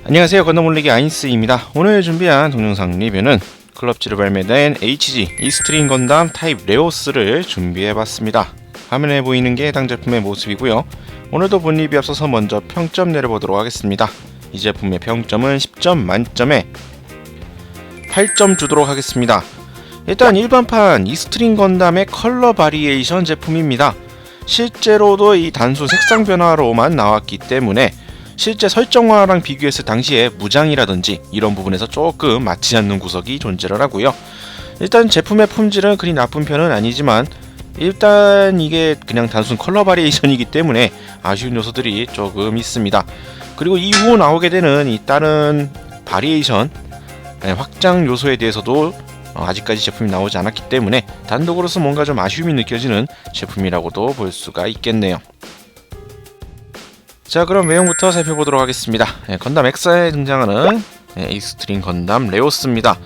안녕하세요, 건너몰리기 아인스입니다. 오늘 준비한 동영상 리뷰는 클럽지로 발매된 HG 익스트림 건담 타입 레오스를 준비해봤습니다. 화면에 보이는 게 해당 제품의 모습이고요. 오늘도 본 리뷰 앞서서 먼저 평점 내려보도록 하겠습니다. 이 제품의 평점은 10점 만점에 8점 주도록 하겠습니다. 일단 일반판 익스트림 건담의 컬러 바리에이션 제품입니다. 실제로도 이 단순 색상 변화로만 나왔기 때문에 실제 설정화랑 비교했을 당시에 무장이라든지 이런 부분에서 조금 맞지 않는 구석이 존재를 하고요. 일단 제품의 품질은 그리 나쁜 편은 아니지만 일단 이게 그냥 단순 컬러 바리에이션이기 때문에 아쉬운 요소들이 조금 있습니다. 그리고 이후 나오게 되는 이 다른 바리에이션 확장 요소에 대해서도 아직까지 제품이 나오지 않았기 때문에 단독으로서 뭔가 좀 아쉬움이 느껴지는 제품이라고도 볼 수가 있겠네요. 자, 그럼 외형부터 살펴보도록 하겠습니다. 건담 X에 등장하는 익스트림 건담 레오스입니다.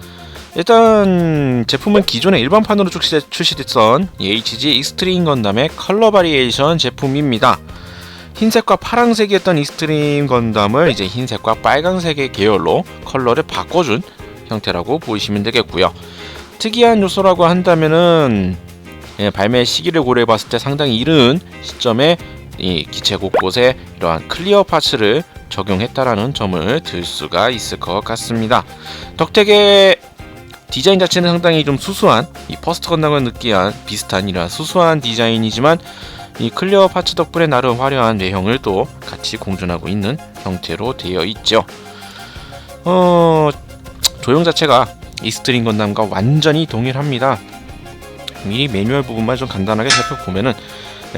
일단 제품은 기존에 일반판으로 출시됐던 HG 익스트림 건담의 컬러 바리에이션 제품입니다. 흰색과 파란색이었던 익스트림 건담을 이제 흰색과 빨간색의 계열로 컬러를 바꿔준 형태라고 보시면 되겠고요. 특이한 요소라고 한다면은 발매 시기를 고려해봤을 때 상당히 이른 시점에 이 기체 곳곳에 이러한 클리어 파츠를 적용했다라는 점을 들 수가 있을 것 같습니다. 덕택의 디자인 자체는 상당히 좀 수수한 이 퍼스트 건담과 느끼한 비슷한 이러한 수수한 디자인이지만 이 클리어 파츠 덕분에 나름 화려한 외형을 또 같이 공존하고 있는 형태로 되어 있죠. 조형 자체가 익스트림 건담과 완전히 동일합니다. 미리 매뉴얼 부분만 좀 간단하게 살펴보면은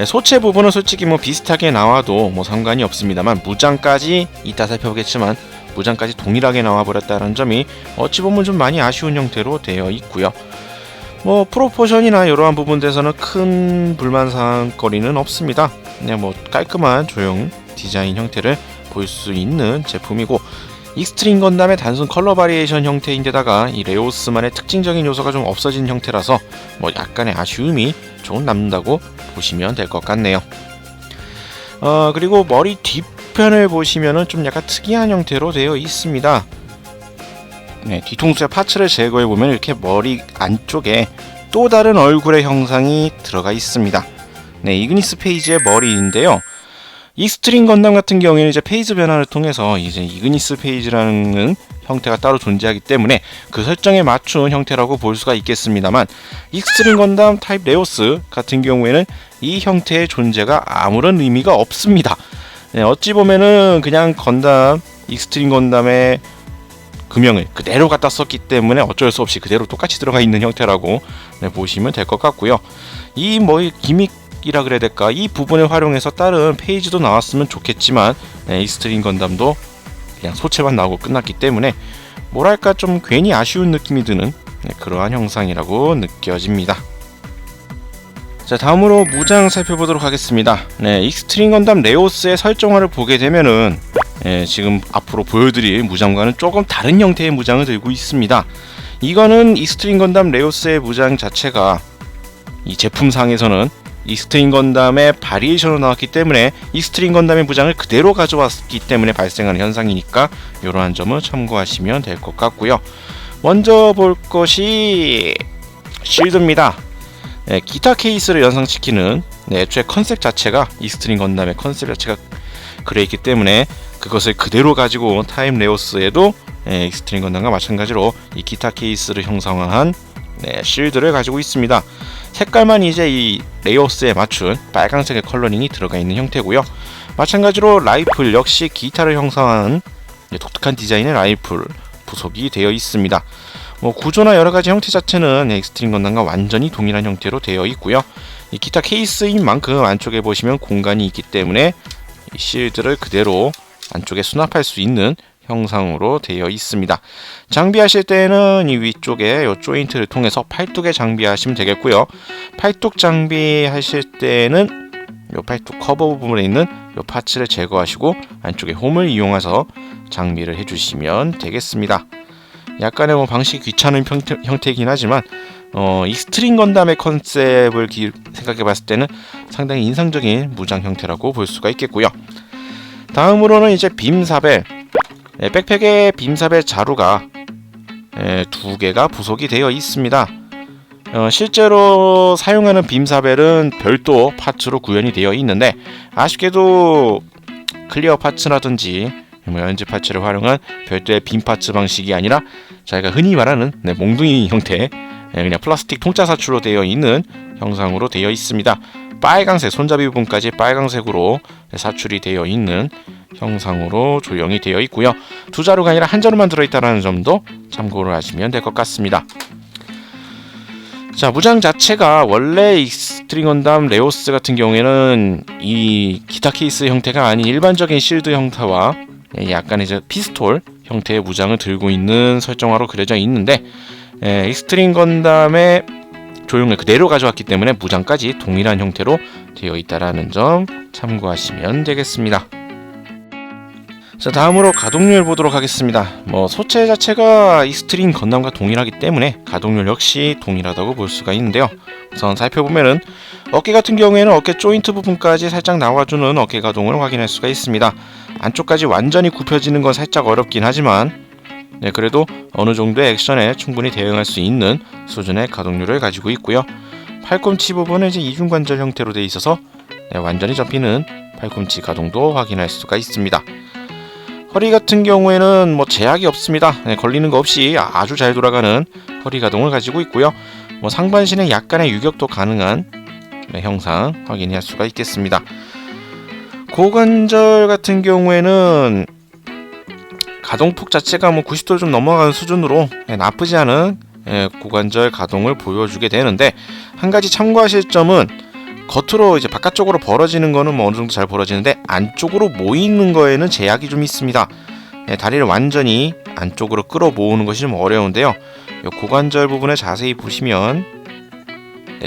소체 부분은 솔직히 비슷하게 나와도 상관이 없습니다만 무장까지 이따 살펴보겠지만 무장까지 동일하게 나와버렸다는 점이 어찌 보면 좀 많이 아쉬운 형태로 되어 있고요. 프로포션이나 이러한 부분에서는 큰 불만사항거리는 없습니다. 그냥 깔끔한 조형 디자인 형태를 볼 수 있는 제품이고, 익스트림 건담의 단순 컬러 바리에이션 형태인데다가 이 레오스만의 특징적인 요소가 좀 없어진 형태라서 약간의 아쉬움이 좀 남는다고 보시면 될 것 같네요. 그리고 머리 뒤편을 보시면은 좀 약간 특이한 형태로 되어 있습니다. 뒤통수의 파츠를 제거해보면 이렇게 머리 안쪽에 또 다른 얼굴의 형상이 들어가 있습니다. 이그니스 페이지의 머리인데요. 익스트림 건담 같은 경우에는 이제 페이지 변화를 통해서 이제 이그니스 페이지라는 형태가 따로 존재하기 때문에 그 설정에 맞춘 형태라고 볼 수가 있겠습니다만, 익스트림 건담 타입 레오스 같은 경우에는 이 형태의 존재가 아무런 의미가 없습니다. 어찌 보면은 그냥 건담 익스트림 건담의 금형을 그대로 갖다 썼기 때문에 어쩔 수 없이 그대로 똑같이 들어가 있는 형태라고 보시면 될 것 같고요. 이 기믹이라 그래야 될까, 이 부분을 활용해서 다른 페이지도 나왔으면 좋겠지만 익스트림 건담도 그냥 소체만 나오고 끝났기 때문에 뭐랄까 좀 괜히 아쉬운 느낌이 드는 그러한 형상이라고 느껴집니다. 자, 다음으로 무장 살펴보도록 하겠습니다. 익스트림 건담 레오스의 설정화를 보게 되면은 지금 앞으로 보여드릴 무장과는 조금 다른 형태의 무장을 들고 있습니다. 이거는 익스트림 건담 레오스의 무장 자체가 이 제품상에서는 익스트림 건담의 바리에이션으로 나왔기 때문에 익스트림 건담의 무장을 그대로 가져왔기 때문에 발생하는 현상이니까 이러한 점을 참고하시면 될 것 같고요. 먼저 볼 것이 쉴드입니다. 기타 케이스를 연상시키는 애초에 컨셉 자체가 익스트림 건담의 컨셉 자체가 그래 있기 때문에 그것을 그대로 가지고 타입 레오스에도 익스트림 건담과 마찬가지로 이 기타 케이스를 형성한 쉴드를 가지고 있습니다. 색깔만 이제 이 레오스에 맞춘 빨간색의 컬러링이 들어가 있는 형태고요. 마찬가지로 라이플 역시 기타를 형성하는 독특한 디자인의 라이플 부속이 되어 있습니다. 구조나 여러가지 형태 자체는 익스트림 건담과 완전히 동일한 형태로 되어 있고요. 이 기타 케이스인 만큼 안쪽에 보시면 공간이 있기 때문에 이 실드를 그대로 안쪽에 수납할 수 있는 형상으로 되어 있습니다. 장비하실 때는 이 위쪽에 이 조인트를 통해서 팔뚝에 장비하시면 되겠고요. 팔뚝 장비하실 때는 이 팔뚝 커버 부분에 있는 이 파츠를 제거하시고 안쪽에 홈을 이용해서 장비를 해주시면 되겠습니다. 약간의 방식이 귀찮은 형태이긴 하지만 익스트림 건담의 컨셉을 생각해봤을 때는 상당히 인상적인 무장 형태라고 볼 수가 있겠고요. 다음으로는 이제 빔사벨 백팩에 빔사벨 자루가 2개가 부속이 되어 있습니다. 실제로 사용하는 빔사벨은 별도 파츠로 구현이 되어 있는데 아쉽게도 클리어 파츠라든지 연지 파츠를 활용한 별도의 빔 파츠 방식이 아니라 저희가 흔히 말하는 몽둥이 형태 그냥 플라스틱 통짜 사출로 되어 있는 형상으로 되어 있습니다. 빨강색 손잡이 부분까지 빨강색으로 사출이 되어 있는 형상으로 조형이 되어 있고요. 2자루가 아니라 1자루만 들어있다는 점도 참고를 하시면 될 것 같습니다. 자, 무장 자체가 원래 익스트림 건담 레오스 같은 경우에는 이 기타 케이스 형태가 아닌 일반적인 실드 형태와 약간의 피스톨 형태의 무장을 들고 있는 설정화로 그려져 있는데 익스트림 건담의 조형을 그대로 가져왔기 때문에 무장까지 동일한 형태로 되어 있다는 점 참고하시면 되겠습니다. 자, 다음으로 가동률 보도록 하겠습니다. 소체 자체가 익스트림 건담과 동일하기 때문에 가동률 역시 동일하다고 볼 수가 있는데요. 우선 살펴보면은 어깨 같은 경우에는 어깨 조인트 부분까지 살짝 나와주는 어깨 가동을 확인할 수가 있습니다. 안쪽까지 완전히 굽혀지는 건 살짝 어렵긴 하지만 그래도 어느 정도의 액션에 충분히 대응할 수 있는 수준의 가동률을 가지고 있고요. 팔꿈치 부분은 이제 이중관절 형태로 되어 있어서 완전히 접히는 팔꿈치 가동도 확인할 수가 있습니다. 허리 같은 경우에는 제약이 없습니다. 걸리는 거 없이 아주 잘 돌아가는 허리 가동을 가지고 있고요. 상반신에 약간의 유격도 가능한 형상 확인할 수가 있겠습니다. 고관절 같은 경우에는 가동폭 자체가 90도 좀 넘어가는 수준으로 나쁘지 않은 고관절 가동을 보여주게 되는데 한 가지 참고하실 점은 겉으로 이제 바깥쪽으로 벌어지는 거는 어느 정도 잘 벌어지는데 안쪽으로 모이는 거에는 제약이 좀 있습니다. 다리를 완전히 안쪽으로 끌어 모으는 것이 좀 어려운데요. 고관절 부분을 자세히 보시면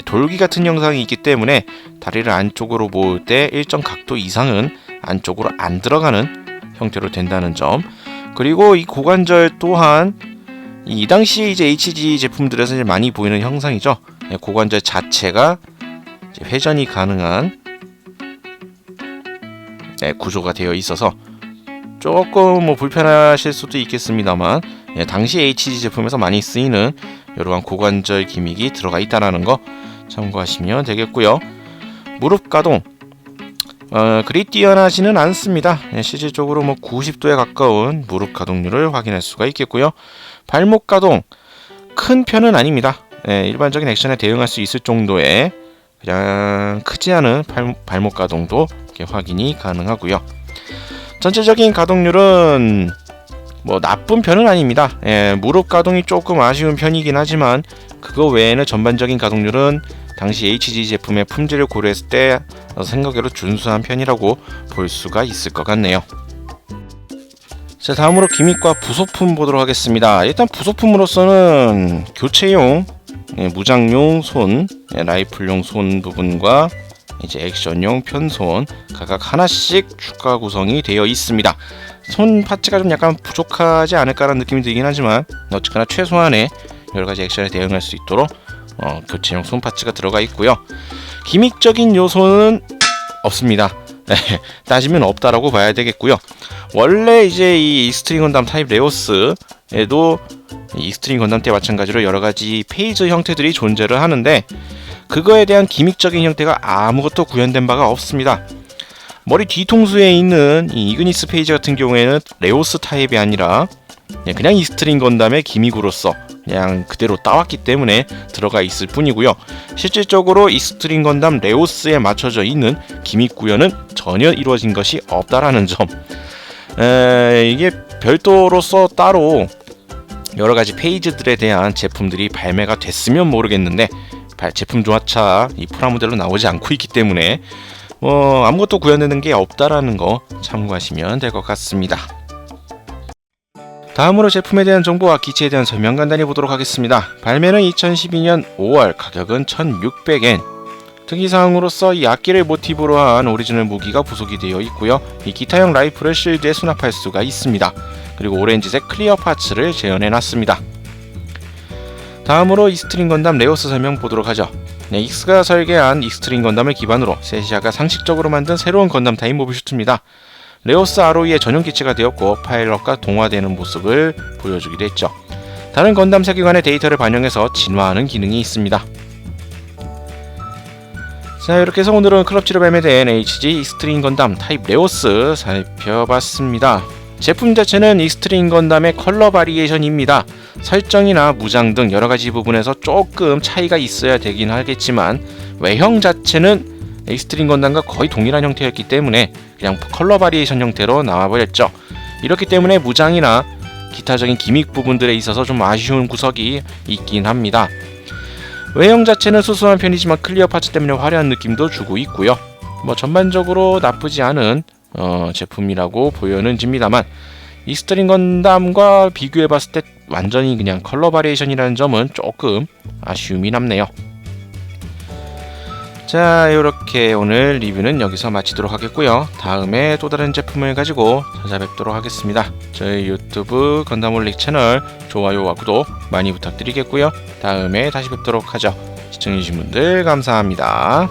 돌기 같은 형상이 있기 때문에 다리를 안쪽으로 모을 때 일정 각도 이상은 안쪽으로 안 들어가는 형태로 된다는 점, 그리고 이 고관절 또한 이 당시 이제 HG 제품들에서 이제 많이 보이는 형상이죠. 고관절 자체가 이제 회전이 가능한 구조가 되어 있어서 조금 불편하실 수도 있겠습니다만 당시 HG 제품에서 많이 쓰이는 이러한 고관절 기믹이 들어가 있다는 거 참고하시면 되겠고요. 무릎 가동 그리 뛰어나지는 않습니다. 실질적으로 90도에 가까운 무릎 가동률을 확인할 수가 있겠고요. 발목 가동 큰 편은 아닙니다. 일반적인 액션에 대응할 수 있을 정도의 그냥 크지 않은 발목 가동도 이렇게 확인이 가능하고요. 전체적인 가동률은 나쁜 편은 아닙니다. 무릎 가동이 조금 아쉬운 편이긴 하지만 그거 외에는 전반적인 가동률은 당시 HG 제품의 품질을 고려했을 때 생각외로 준수한 편이라고 볼 수가 있을 것 같네요. 자, 다음으로 기믹과 부속품 보도록 하겠습니다. 일단 부속품으로서는 교체용 무장용 손, 라이플용 손 부분과 이제 액션용 편손 각각 하나씩 추가 구성이 되어 있습니다. 손 파츠가 좀 약간 부족하지 않을까라는 느낌이 들긴 하지만 어쨌거나 최소한의 여러가지 액션에 대응할 수 있도록 교체용 손 파츠가 들어가 있고요. 기믹적인 요소는 없습니다. 따지면 없다라고 봐야 되겠고요. 원래 이제 이 익스트림 건담 타입 레오스에도 익스트림 건담 때 마찬가지로 여러가지 페이지 형태들이 존재를 하는데 그거에 대한 기믹적인 형태가 아무것도 구현된 바가 없습니다. 머리 뒤통수에 있는 이 이그니스 페이지 같은 경우에는 레오스 타입이 아니라 그냥 익스트림 건담의 기믹으로서 그냥 그대로 따왔기 때문에 들어가 있을 뿐이고요. 실질적으로 익스트림 건담 레오스에 맞춰져 있는 기믹 구현은 전혀 이루어진 것이 없다라는 점. 이게 별도로서 따로 여러가지 페이지들에 대한 제품들이 발매가 됐으면 모르겠는데 제품 조합차 이 프라모델로 나오지 않고 있기 때문에 아무것도 구현되는 게 없다라는 거 참고하시면 될 것 같습니다. 다음으로 제품에 대한 정보와 기체에 대한 설명 간단히 보도록 하겠습니다. 발매는 2012년 5월, 가격은 1600엔. 특이사항으로서 이 악기를 모티브로 한 오리지널 무기가 부속이 되어 있고요. 이 기타형 라이플을 실드에 수납할 수가 있습니다. 그리고 오렌지색 클리어 파츠를 재현해놨습니다. 다음으로 익스트림 건담 레오스 설명 보도록 하죠. 익스가 설계한 익스트림 건담을 기반으로 세시아가 상식적으로 만든 새로운 건담 타입 모비슈트입니다. 레오스 ROE의 전용 기체가 되었고 파일럿과 동화되는 모습을 보여주기도 했죠. 다른 건담 세계관의 데이터를 반영해서 진화하는 기능이 있습니다. 자, 이렇게 해서 오늘은 클럽지로 발매된 HG 익스트림 건담 타입 레오스 살펴봤습니다. 제품 자체는 익스트림 건담의 컬러 바리에이션입니다. 설정이나 무장 등 여러가지 부분에서 조금 차이가 있어야 되긴 하겠지만 외형 자체는 익스트림 건담과 거의 동일한 형태였기 때문에 그냥 컬러 바리에이션 형태로 나와버렸죠. 이렇기 때문에 무장이나 기타적인 기믹 부분들에 있어서 좀 아쉬운 구석이 있긴 합니다. 외형 자체는 수수한 편이지만 클리어 파츠 때문에 화려한 느낌도 주고 있고요. 전반적으로 나쁘지 않은 제품이라고 보여집니다만 익스트림 건담과 비교해봤을 때 완전히 그냥 컬러 바리에이션이라는 점은 조금 아쉬움이 남네요. 자, 이렇게 오늘 리뷰는 여기서 마치도록 하겠고요. 다음에 또 다른 제품을 가지고 찾아뵙도록 하겠습니다. 저희 유튜브 건담올릭 채널 좋아요와 구독 많이 부탁드리겠고요. 다음에 다시 뵙도록 하죠. 시청해주신 분들 감사합니다.